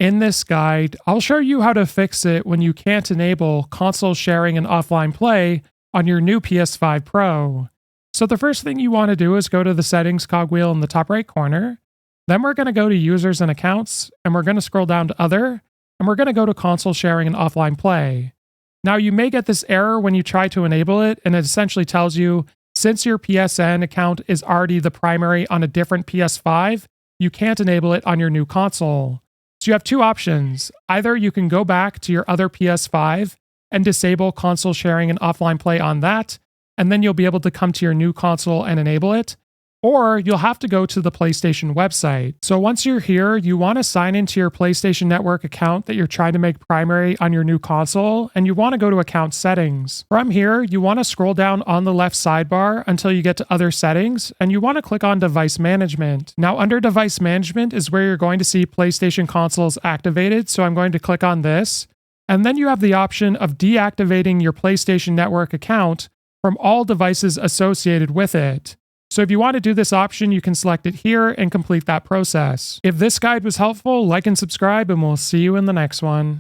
In this guide, I'll show you how to fix it when you can't enable console sharing and offline play on your new PS5 Pro. So the first thing you want to do is go to the settings cogwheel in the top right corner. Then we're going to go to users and accounts, and we're going to scroll down to other, and we're going to go to console sharing and offline play. Now you may get this error when you try to enable it, and it essentially tells you, since your PSN account is already the primary on a different PS5, you can't enable it on your new console. So you have two options. Either you can go back to your other PS5 and disable console sharing and offline play on that, and then you'll be able to come to your new console and enable it. Or you'll have to go to the PlayStation website. So once you're here, you want to sign into your PlayStation Network account that you're trying to make primary on your new console, and you want to go to account settings. From here, you want to scroll down on the left sidebar until you get to other settings, and you want to click on device management. Now under device management is where you're going to see PlayStation consoles activated, so I'm going to click on this. And then you have the option of deactivating your PlayStation Network account from all devices associated with it. So if you want to do this option, you can select it here and complete that process. If this guide was helpful, like and subscribe, and we'll see you in the next one.